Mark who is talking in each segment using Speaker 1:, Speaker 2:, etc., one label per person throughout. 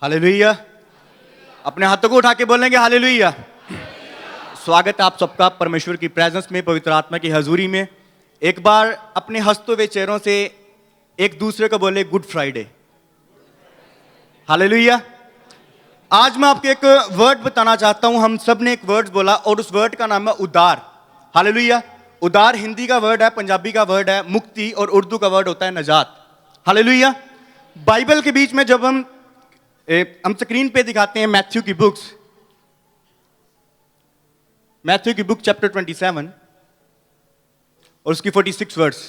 Speaker 1: Hallelujah. अपने हाथों को उठा के बोलेंगे हालेलुया। स्वागत है आप सबका परमेश्वर की प्रेजेंस में, पवित्र आत्मा की हजूरी में। एक बार अपने हंसते हुए चेहरों से एक दूसरे को बोले गुड फ्राइडे। हालेलुया। आज मैं आपको एक वर्ड बताना चाहता हूं। हम सब ने एक वर्ड बोला और उस वर्ड का नाम है उदार। हालेलुया। उदार हिंदी का वर्ड है, पंजाबी का वर्ड है मुक्ति, और उर्दू का वर्ड होता है नजात। हालेलुया। बाइबल के बीच में जब हम स्क्रीन पे दिखाते हैं मैथ्यू की बुक चैप्टर 27 और उसकी 46 वर्ड्स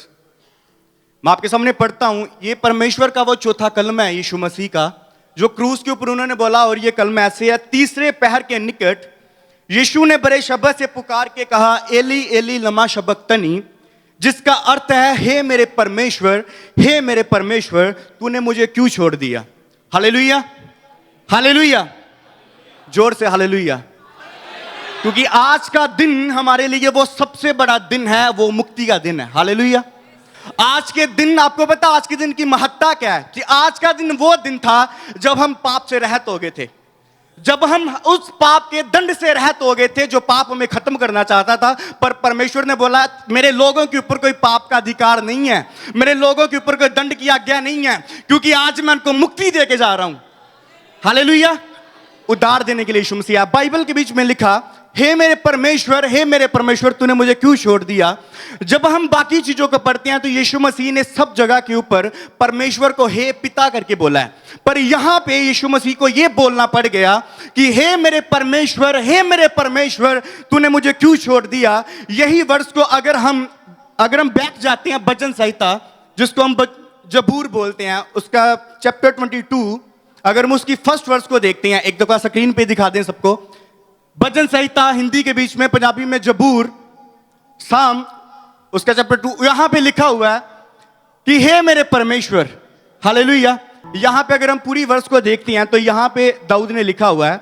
Speaker 1: मैं आपके सामने पढ़ता हूं। ये परमेश्वर का वो चौथा कलम है यीशु मसीह का, जो क्रूस के ऊपर उन्होंने बोला। और ये कलम ऐसे है, तीसरे पहर के निकट यीशु ने बड़े शब्द से पुकार के कहा, एली एली लमा शबक्तनी, जिसका अर्थ है हे मेरे परमेश्वर, हे मेरे परमेश्वर, तूने मुझे क्यों छोड़ दिया। हालेलुया, हालेलुया, जोर से हालेलुया। क्योंकि आज का दिन हमारे लिए वो सबसे बड़ा दिन है, वो मुक्ति का दिन है। हालेलुया। आज के दिन, आपको पता आज के दिन की महत्ता क्या है? कि आज का दिन वो दिन था जब हम पाप से रहित हो गए थे, जब हम उस पाप के दंड से रहित हो गए थे जो पाप हमें खत्म करना चाहता था। पर परमेश्वर ने बोला मेरे लोगों के ऊपर कोई पाप का अधिकार नहीं है, मेरे लोगों के ऊपर कोई दंड की आज्ञा नहीं है, क्योंकि आज मैं उनको मुक्ति दे के जा रहा हूं। हालेलुया। उद्धार देने के लिए यीशु मसीह। बाइबल के बीच में लिखा, हे मेरे परमेश्वर, हे मेरे परमेश्वर, तूने मुझे क्यों छोड़ दिया। जब हम बाकी चीजों को पढ़ते हैं तो यीशु मसीह ने सब जगह के ऊपर परमेश्वर को हे पिता करके बोला है, पर यहां पे यीशु मसीह को यह बोलना पड़ गया कि हे मेरे परमेश्वर, हे मेरे परमेश्वर, तूने मुझे क्यों छोड़ दिया। यही वर्ष को अगर हम बैठ जाते हैं भजन संहिता, जिसको हम जबूर बोलते हैं, उसका चैप्टर 22, अगर हम उसकी फर्स्ट वर्स को देखते हैं, एक दफा स्क्रीन पे दिखा दें सबको। भजन संहिता हिंदी के बीच में, पंजाबी में जबूर, साम, उसका चैप्टर 2, यहां पे लिखा हुआ है कि हे मेरे परमेश्वर। हालेलुया। यहां पे अगर हम पूरी वर्स को देखते हैं तो यहां पे दाऊद ने लिखा हुआ है,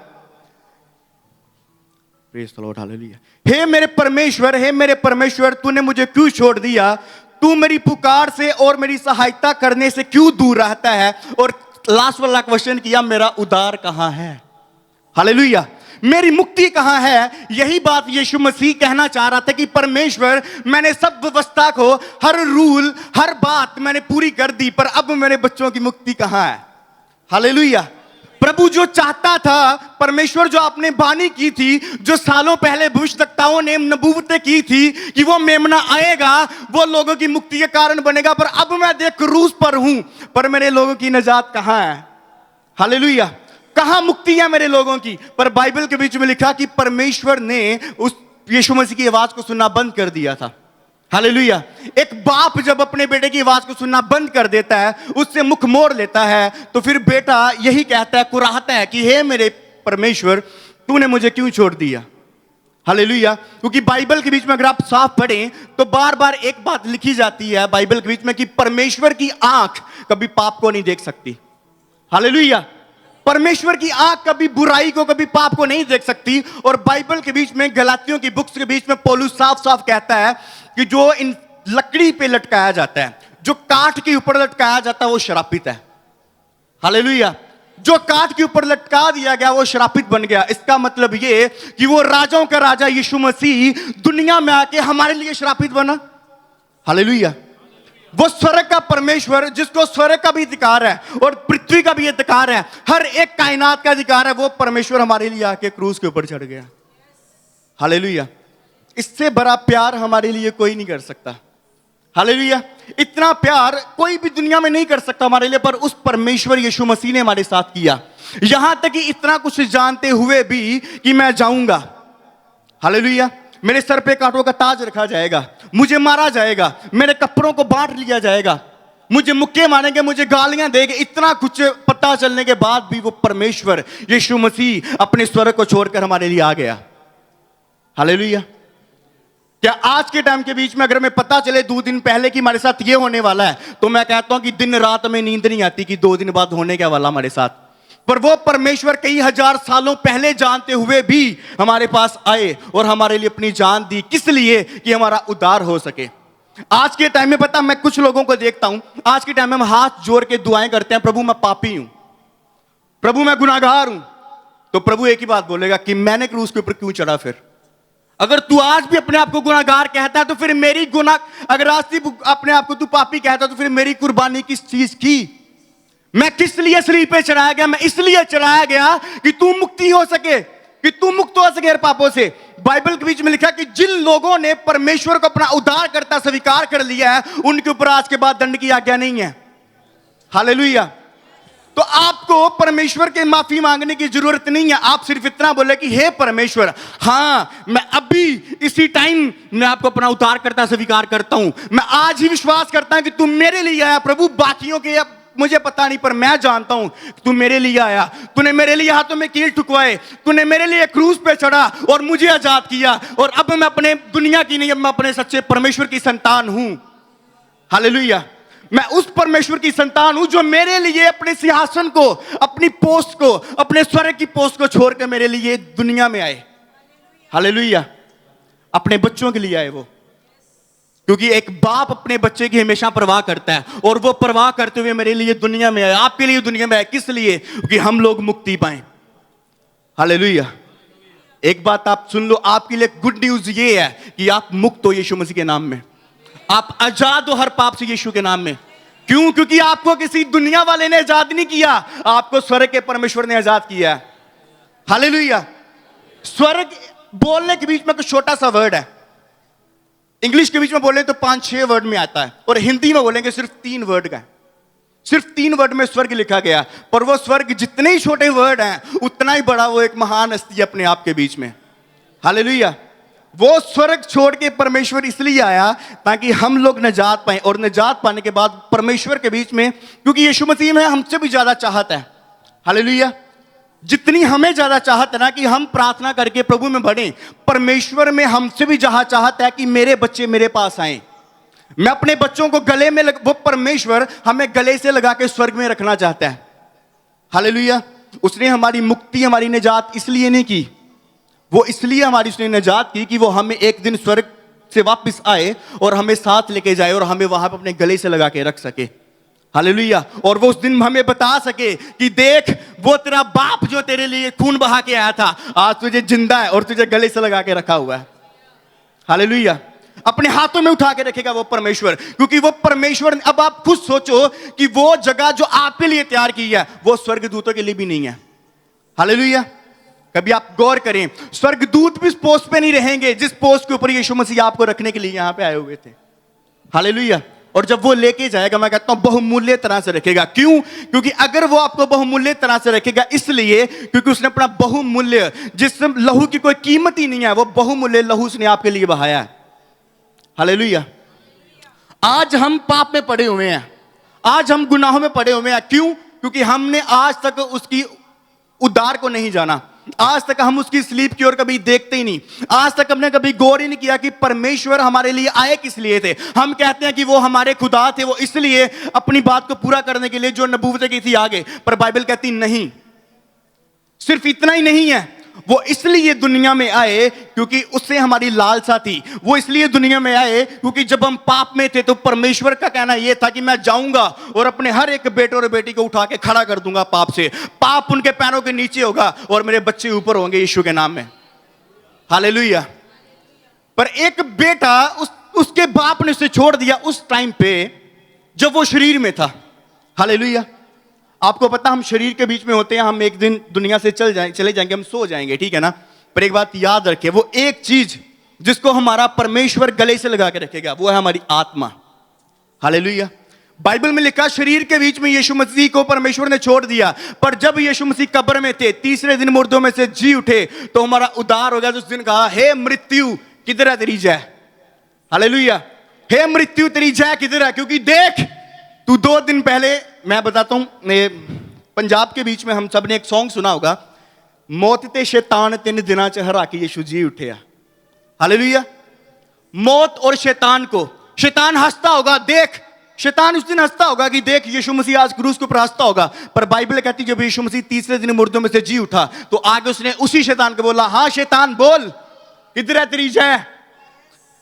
Speaker 1: प्रेज़ द लॉर्ड, हालेलुया, हे मेरे परमेश्वर, हे मेरे परमेश्वर, तूने मुझे क्यों छोड़ दिया। तू मेरी पुकार से और मेरी सहायता करने से क्यों दूर रहता है। और लास्ट वाला क्वेश्चन किया, मेरा उद्धार कहां है। हालेलुया। मेरी मुक्ति कहां है। यही बात यीशु मसीह कहना चाह रहा था कि परमेश्वर, मैंने सब व्यवस्था को, हर रूल, हर बात मैंने पूरी कर दी, पर अब मेरे बच्चों की मुक्ति कहां है। हालेलुया। प्रभु जो चाहता था, परमेश्वर जो आपने बानी की थी, जो सालों पहले भविष्यवक्ताओं ने नबूवतें की थी कि वो मेमना आएगा, वो लोगों की मुक्ति के कारण बनेगा, पर अब मैं देख क्रूस पर हूं, पर मेरे लोगों की निजात कहां है। हालेलुया। कहां मुक्ति है मेरे लोगों की। पर बाइबल के बीच में लिखा कि परमेश्वर ने उस यीशु मसीह की आवाज को सुनना बंद कर दिया था। हालेलुया। एक बाप जब अपने बेटे की आवाज को सुनना बंद कर देता है, उससे मुख मोड़ लेता है, तो फिर बेटा यही कहता है, कुराहता है कि हे मेरे परमेश्वर, तूने मुझे क्यों छोड़ दिया। हालेलुया। क्योंकि बाइबल के बीच में अगर आप साफ पढ़ें तो बार बार एक बात लिखी जाती है बाइबल के बीच में कि परमेश्वर की आंख कभी पाप को नहीं देख सकती। हालेलुया। परमेश्वर की आंख कभी बुराई को, कभी पाप को नहीं देख सकती। और बाइबल के बीच में, गलातियों की बुक्स के बीच में पौलुस साफ साफ कहता है कि जो इन लकड़ी पे लटकाया जाता है, जो काठ के ऊपर लटकाया जाता है, वो श्रापित है। हालेलुया। जो काठ के ऊपर लटका दिया गया वो श्रापित बन गया। इसका मतलब ये कि वो राजाओं का राजा यीशु मसीह दुनिया में आके हमारे लिए श्रापित बना। हालेलुया। वो स्वर्ग का परमेश्वर, जिसको स्वर्ग का भी अधिकार है और पृथ्वी का भी अधिकार है, हर एक कायनात का अधिकार है, वो परमेश्वर हमारे लिए आके क्रूस के ऊपर चढ़ गया। हालेलुया। इससे बड़ा प्यार हमारे लिए कोई नहीं कर सकता। हालेलुया। इतना प्यार कोई भी दुनिया में नहीं कर सकता हमारे लिए, पर उस परमेश्वर यीशु मसीह ने हमारे साथ किया। यहां तक कि इतना कुछ जानते हुए भी कि मैं जाऊंगा, हालेलुया, मेरे सर पे कांटों का ताज रखा जाएगा, मुझे मारा जाएगा, मेरे कपड़ों को बांट लिया जाएगा, मुझे मुक्के मारेंगे, मुझे गालियां देंगे, इतना कुछ पता चलने के बाद भी वो परमेश्वर यीशु मसीह अपने स्वर्ग को छोड़कर हमारे लिए आ गया। हालेलुया। क्या आज के टाइम के बीच में अगर हमें पता चले 2 दिन पहले कि हमारे साथ ये होने वाला है, तो मैं कहता हूं कि दिन रात में नींद नहीं आती कि 2 दिन बाद होने क्या वाला हमारे साथ। पर वो परमेश्वर कई हजार सालों पहले जानते हुए भी हमारे पास आए और हमारे लिए अपनी जान दी। किस लिए? कि हमारा उद्धार हो सके। आज के टाइम में पता, मैं कुछ लोगों को देखता हूं, आज के टाइम में हम हाथ जोड़ के दुआएं करते हैं, प्रभु मैं पापी हूं, प्रभु मैं गुनाहगार हूं, तो प्रभु एक ही बात बोलेगा कि मैंने क्रूस के ऊपर क्यों चढ़ा। फिर अगर तू आज भी अपने आप को गुनाहगार कहता है तो फिर मेरी अगर आज भी अपने आप को तू पापी कहता है तो फिर मेरी कुर्बानी किस चीज की? मैं किस लिए सलीब पे चढ़ाया गया? मैं इसलिए चढ़ाया गया कि तू मुक्ति हो सके, कि तू मुक्त हो सके पापों से। बाइबल के बीच में लिखा कि जिन लोगों ने परमेश्वर को अपना उद्धारकर्ता स्वीकार कर लिया है उनके ऊपर आज के बाद दंड की आज्ञा नहीं है। हालेलुया। तो आपको परमेश्वर के माफी मांगने की जरूरत नहीं है। आप सिर्फ इतना बोले कि हे परमेश्वर, हां मैं अभी इसी टाइम मैं आपको अपना उद्धारकर्ता स्वीकार करता हूं। मैं आज ही विश्वास करता हूं कि तुम मेरे लिए आया प्रभु। बाकियों के मुझे पता नहीं, पर मैं जानता हूं तू मेरे लिए आया। तूने मेरे लिए हाथों में कील ठुकवाए, तूने मेरे लिए क्रूस पे चढ़ा और मुझे आजाद किया। और अब मैं अपने दुनिया की नहीं, अब मैं अपने सच्चे परमेश्वर की संतान हूं। हालेलुया। मैं उस परमेश्वर की संतान हूं जो मेरे लिए अपने सिंहासन को, अपनी पोस्ट को, अपने स्वर्ग की पोस्ट को छोड़कर मेरे लिए दुनिया में आए। हालेलुया। अपने बच्चों के लिए आए वो, क्योंकि एक बाप अपने बच्चे की हमेशा परवाह करता है और वो परवाह करते हुए मेरे लिए दुनिया में आए, आपके लिए दुनिया में आए। किस लिए? क्योंकि हम लोग मुक्ति पाएं। हालेलुया। एक बात आप सुन लो, आपके लिए गुड न्यूज ये है कि आप मुक्त हो यीशु मसीह के नाम में। आप आजाद हो हर पाप से यीशु के नाम में। क्यों? क्योंकि आपको किसी दुनिया वाले ने आजाद नहीं किया, आपको स्वर्ग के परमेश्वर ने आजाद किया। हालेलुया। स्वर्ग बोलने के बीच में कुछ छोटा सा वर्ड है। इंग्लिश के बीच में बोले तो 5-6 वर्ड में आता है, और हिंदी में बोलेंगे सिर्फ 3 वर्ड का है। सिर्फ 3 वर्ड में स्वर्ग लिखा गया, पर वो स्वर्ग जितने ही छोटे वर्ड हैं उतना ही बड़ा वो एक महान हस्ती है अपने आप के बीच में। हालेलुया। वो स्वर्ग छोड़ के परमेश्वर इसलिए आया ताकि हम लोग निजात पाएं, और निजात पाने के बाद परमेश्वर के बीच में, क्योंकि यीशु मसीह में हमसे भी ज्यादा चाहत है। हालेलुया। जितनी हमें ज्यादा चाहत है ना कि हम प्रार्थना करके प्रभु में बढ़ें, परमेश्वर में हमसे भी जहां चाहत है कि मेरे बच्चे मेरे पास आए। मैं अपने बच्चों को गले में वो परमेश्वर हमें गले से लगा के स्वर्ग में रखना चाहता है। हालेलुया। उसने हमारी मुक्ति, हमारी निजात इसलिए नहीं की, वो इसलिए हमारी उसने निजात की कि वो हमें एक दिन स्वर्ग से वापस आए और हमें साथ लेके जाए और हमें वहां पर अपने गले से लगा के रख सके। हालेलुया। और वो उस दिन हमें बता सके कि देख, वो तेरा बाप जो तेरे लिए खून बहा के आया था आज तुझे जिंदा है और तुझे गले से लगा के रखा हुआ है। हालेलुया। अपने हाथों में उठा के रखेगा वो परमेश्वर, क्योंकि वो परमेश्वर, अब आप खुद सोचो कि वो जगह जो आपके लिए तैयार की है वो स्वर्गदूतों के लिए भी नहीं है। हालेलुया। कभी आप गौर करें, स्वर्गदूत भी इस पोस्ट पे नहीं रहेंगे जिस पोस्ट के ऊपर यीशु मसीह आपको रखने के लिए यहां पे आए हुए थे। हालेलुया। और जब वो लेके जाएगा, मैं कहता हूं बहुमूल्य तरह से रखेगा। क्यों? क्योंकि अगर वो आपको बहुमूल्य तरह से रखेगा, इसलिए क्योंकि उसने अपना बहुमूल्य, जिस लहू की कोई कीमत ही नहीं है, वो बहुमूल्य लहू उसने आपके लिए बहाया है। हालेलुया। आज हम पाप में पड़े हुए हैं, आज हम गुनाहों में पड़े हुए हैं। क्यों? क्योंकि हमने आज तक उसकी उद्धार को नहीं जाना। आज तक हम उसकी स्लीप की ओर कभी देखते ही नहीं। आज तक हमने कभी गौर ही नहीं किया कि परमेश्वर हमारे लिए आए किस लिए थे। हम कहते हैं कि वो हमारे खुदा थे, वो इसलिए अपनी बात को पूरा करने के लिए जो नबूवतें की थी आगे, पर बाइबल कहती नहीं। सिर्फ इतना ही नहीं है, वो इसलिए दुनिया में आए क्योंकि उससे हमारी लालसा थी। वो इसलिए दुनिया में आए क्योंकि जब हम पाप में थे तो परमेश्वर का कहना यह था कि मैं जाऊंगा और अपने हर एक बेटे और बेटी को उठा के खड़ा कर दूंगा पाप से। पाप उनके पैरों के नीचे होगा और मेरे बच्चे ऊपर होंगे यीशु के नाम में। हालेलुया। पर एक बेटा उसके बाप ने उसे छोड़ दिया उस टाइम पे जब वो शरीर में था। हालेलुया। आपको पता, हम शरीर के बीच में होते हैं, हम एक दिन दुनिया से चले जाएंगे, हम सो जाएंगे, ठीक है ना। पर एक बात याद रखें, वो एक चीज जिसको हमारा परमेश्वर गले से लगा के रखेगा वो है हमारी आत्मा। हालेलुया। बाइबल में लिखा, शरीर के बीच में यीशु मसीह को परमेश्वर ने छोड़ दिया, पर जब यीशु मसीह कब्र में थे, तीसरे दिन मुर्दों में से जी उठे तो हमारा उद्धार हो गया। उस दिन कहा, हे मृत्यु किधर है तेरी जय। हालेलुया। हे मृत्यु तेरी जय किधर है? क्योंकि देख, तू 2 दिन पहले, मैं बताता हूं, पंजाब के बीच में हम सब ने एक सॉन्ग सुना होगा, मौत ते शैतान 3 दिना च हरा के यीशु जी उठे। हालेलुया। मौत और शैतान को, शैतान हंसता होगा, देख, शैतान उस दिन हंसता होगा कि देख यीशु मसीह आज क्रूस के ऊपर हंसता होगा। पर बाइबल कहती जब यीशु मसीह तीसरे दिन मुर्दों में से जी उठा तो आगे उसने उसी शैतान को बोला, हाँ शैतान बोल, किधर है तेरी जय?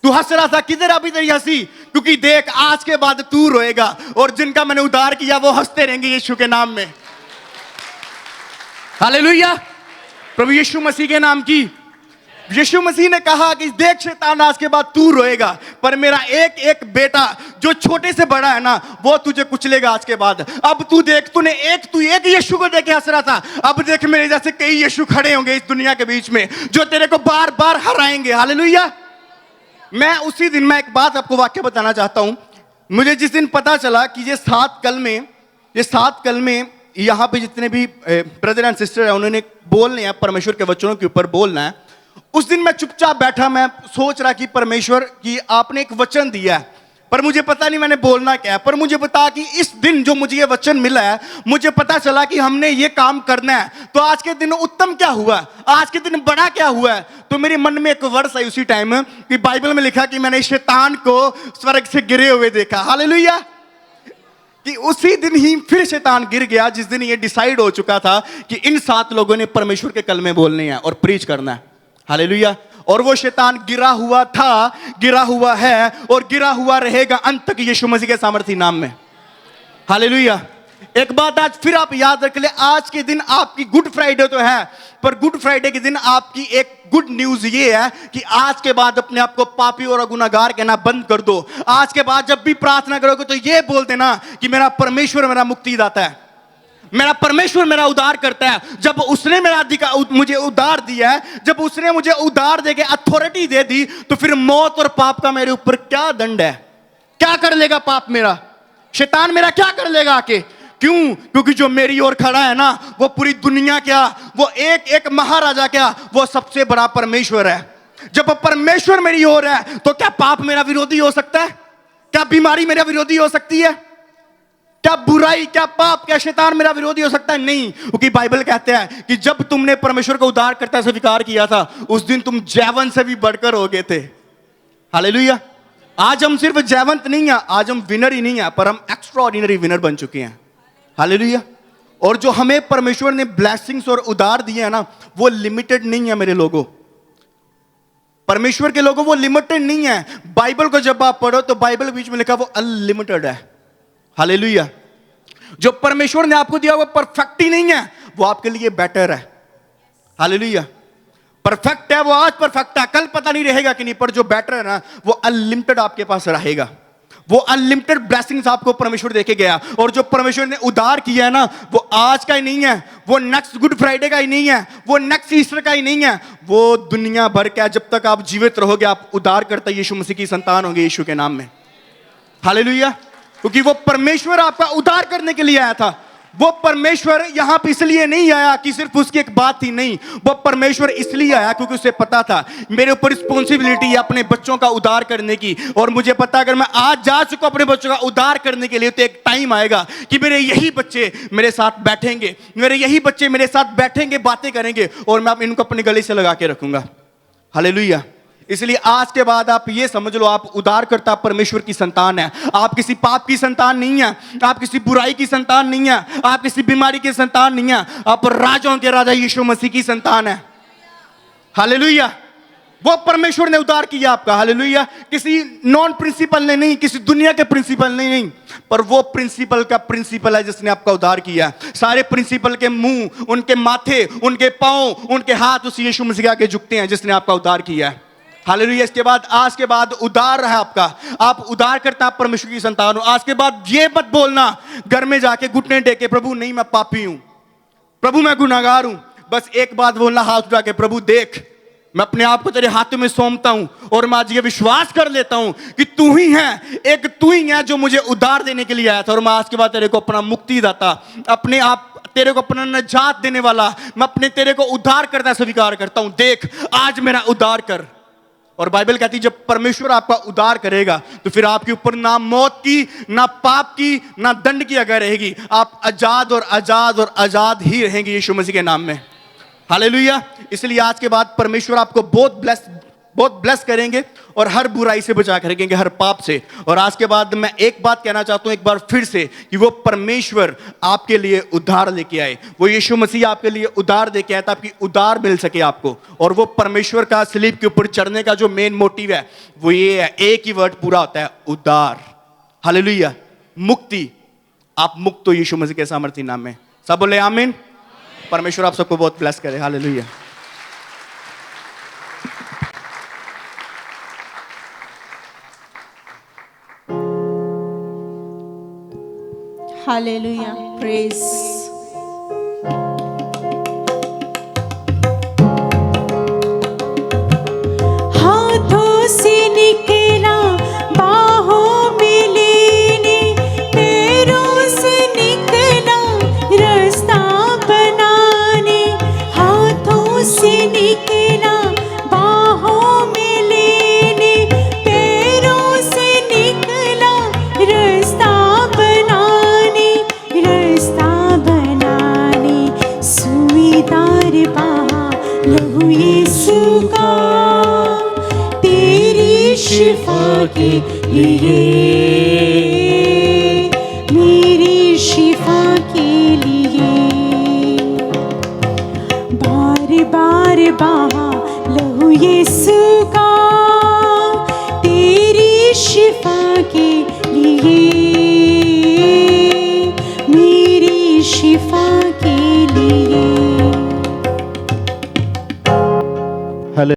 Speaker 1: तू हंस रहा था, किधर अभी तेरी हंसी? क्योंकि देख, आज के बाद तू रोएगा और जिनका मैंने उद्धार किया वो हंसते रहेंगे यीशु के नाम में। हालेलुया, प्रभु यीशु मसीह के नाम की। यीशु मसीह ने कहा कि देख शैतान, आज के बाद तू रोएगा, पर मेरा एक एक बेटा जो छोटे से बड़ा है ना, वो तुझे कुचलेगा आज के बाद। अब तू देख, तू एक यीशु को देख के हंस रहा था, अब देख मेरे जैसे कई यीशु खड़े होंगे इस दुनिया के बीच में जो तेरे को बार बार हराएंगे। हालेलुया। मैं उसी दिन मैं एक बात आपको वाक्य बताना चाहता हूं। मुझे जिस दिन पता चला कि ये 7 कल में यहाँ पे जितने भी ब्रदर एंड सिस्टर है उन्होंने बोलने हैं, परमेश्वर के वचनों के ऊपर बोलना है, उस दिन मैं चुपचाप बैठा, मैं सोच रहा कि परमेश्वर की आपने एक वचन दिया है, पर मुझे पता नहीं मैंने बोलना क्या है। पर मुझे बता कि इस दिन जो मुझे ये वचन मिला है, मुझे पता चला कि हमने ये काम करना है, तो आज के दिन उत्तम क्या हुआ, आज के दिन बड़ा क्या हुआ है। तो मेरे मन में एक वर्स आई उसी टाइम कि बाइबल में लिखा कि मैंने शैतान को स्वर्ग से गिरे हुए देखा। हालेलुया। कि उसी दिन ही फिर शैतान गिर गया, जिस दिन ये डिसाइड हो चुका था कि इन 7 लोगों ने परमेश्वर के कलमे बोलने हैं और प्रीच करना है। हालेलुया। और वो शैतान गिरा हुआ था, गिरा हुआ है और गिरा हुआ रहेगा अंत तक यीशु मसीह के सामर्थी नाम में। हालेलुया। एक बात आज फिर आप याद रख ले, आज के दिन आपकी गुड फ्राइडे तो है, पर गुड फ्राइडे के दिन आपकी एक गुड न्यूज ये है कि आज के बाद अपने आप को पापी और गुनाहगार कहना बंद कर दो। आज के बाद जब भी प्रार्थना करोगे तो ये बोल देना कि मेरा परमेश्वर मेरा मुक्तिदाता है, मेरा परमेश्वर मेरा उद्धार करता है। जब उसने मुझे उद्धार दिया है, जब उसने मुझे उद्धार देके अथॉरिटी दे दी, तो फिर मौत और पाप का मेरे ऊपर क्या दंड है, क्या कर लेगा पाप मेरा, शैतान मेरा क्या कर लेगा आके। क्यों? क्योंकि जो मेरी ओर खड़ा है ना, वो पूरी दुनिया क्या, वो एक एक महाराजा क्या, वो सबसे बड़ा परमेश्वर है। जब परमेश्वर मेरी ओर है तो क्या पाप मेरा विरोधी हो सकता है? क्या बीमारी मेरा विरोधी हो सकती है? क्या बुराई, क्या पाप, क्या शैतान मेरा विरोधी हो सकता है? नहीं, क्योंकि बाइबल कहते हैं कि जब तुमने परमेश्वर को उद्धार करता स्वीकार किया था, उस दिन तुम जैवन से भी बढ़कर हो गए थे। हालेलुया। आज हम सिर्फ जैवंत नहीं है, आज हम विनर ही नहीं है, पर हम एक्स्ट्रा ऑर्डिनरी विनर बन चुके हैं। हालेलुया। और जो हमें परमेश्वर ने ब्लेसिंग्स और उद्धार दिए हैं ना, वो लिमिटेड नहीं है मेरे लोगों, परमेश्वर के लोगों, वो लिमिटेड नहीं है। बाइबल को जब आप पढ़ो तो बाइबल के बीच में लिखा वो अनलिमिटेड है। हालेलुया। जो परमेश्वर ने आपको दिया वो परफेक्ट ही नहीं है, वो आपके लिए बेटर है। हालेलुया। परफेक्ट है वो, आज परफेक्ट है, कल पता नहीं रहेगा कि नहीं, पर जो बेटर है ना, वो अनलिमिटेड आपके पास रहेगा। वो अनलिमिटेड ब्लेसिंग्स आपको परमेश्वर देके गया। और जो परमेश्वर ने उद्धार किया है ना, वो आज का ही नहीं है, वो नेक्स्ट गुड फ्राइडे का ही नहीं है, वो नेक्स्ट ईस्टर का ही नहीं है, वो दुनिया भर का। जब तक आप जीवित रहोगे, आप उद्धार करता यीशु मसीह की संतान होंगे, यीशु के नाम में। हालेलुया। क्योंकि वो परमेश्वर आपका उद्धार करने के लिए आया था। वो परमेश्वर यहां पे इसलिए नहीं आया कि सिर्फ उसकी एक बात ही नहीं, वो परमेश्वर इसलिए आया क्योंकि उसे पता था मेरे ऊपर रिस्पॉन्सिबिलिटी है अपने बच्चों का उद्धार करने की। और मुझे पता अगर मैं आज जा चुका अपने बच्चों का उद्धार करने के लिए, तो एक टाइम आएगा कि मेरे यही बच्चे मेरे साथ बैठेंगे, मेरे यही बच्चे मेरे साथ बैठेंगे, बातें करेंगे, और मैं इनको अपने गले से लगा के रखूंगा। हालेलुया। इसलिए आज के बाद आप ये समझ लो, आप उद्धारकर्ता परमेश्वर की संतान है। आप किसी पाप की संतान नहीं है, आप किसी बुराई की संतान नहीं है, आप किसी बीमारी की संतान नहीं है, आप राजाओं के राजा यीशु मसीह की संतान है। हालेलुया। वो परमेश्वर ने उद्धार किया आपका। हालेलुया। किसी नॉन प्रिंसिपल ने नहीं, किसी दुनिया के प्रिंसिपल ने नहीं, पर वो प्रिंसिपल का प्रिंसिपल है जिसने आपका उद्धार किया। सारे प्रिंसिपल के मुंह, उनके माथे, उनके पांव, उनके हाथ उस यीशु मसीह के आगे झुकते हैं जिसने आपका उद्धार किया है। हालेलुया। इसके बाद, आज के बाद उद्धार है आपका, आप उद्धार करता आप परमेश्वर की संतान हो। आज के बाद ये मत बोलना घर में जाके घुटने टेके, प्रभु नहीं मैं पापी हूं, प्रभु मैं गुनाहगार हूं। बस एक बात बोलना हाथ उठा के, प्रभु देख मैं अपने आप को तेरे हाथों में सौंपता हूं, और मैं आज ये विश्वास कर लेता हूं कि तू ही है, एक तू ही है जो मुझे उद्धार देने के लिए आया था। और मैं आज के बाद तेरे को अपना मुक्तिदाता, अपने आप तेरे को अपना निजात देने वाला, मैं अपने तेरे को उद्धार करता स्वीकार करता हूं। देख आज मेरा उद्धार कर। और बाइबल कहती है जब परमेश्वर आपका उद्धार करेगा तो फिर आपके ऊपर ना मौत की, ना पाप की, ना दंड की आज्ञा रहेगी। आप आजाद और आजाद और आजाद ही रहेंगे यीशु मसीह के नाम में। हालेलुया। इसलिए आज के बाद परमेश्वर आपको बहुत ब्लेस करेंगे और हर बुराई से बचा कर रखेंगे, हर पाप से। और आज के बाद मैं एक बात कहना चाहता हूं एक बार फिर से, कि वो परमेश्वर आपके लिए उद्धार लेके आए, वो यीशु मसीह आपके लिए उद्धार लेके आया ताकि उद्धार मिल सके आपको। और वो परमेश्वर का सलीब के ऊपर चढ़ने का जो मेन मोटिव है वो ये है, एक ही वर्ड पूरा होता है, उद्धार। हालेलुया। मुक्ति। आप मुक्त हो यीशु मसीह के सामर्थी नाम में। सब बोले आमीन। परमेश्वर आप सबको बहुत ब्लेस करे। हालेलुया।
Speaker 2: Hallelujah. Praise. हाथों से निकला, बाहों में लेने, पैरों से निकला, रास्ता बनाने। हाथों से निकला, बाहों में लेने, पैरों से निकला, रास्ता बनाने, रास्ता बनाने। सुईदार बाह लहू यीशु का, तेरी शिफा के लिए, मेरी शिफा के लिए। बार बार बहा लहू यीशु का, तेरी शिफा के लिए।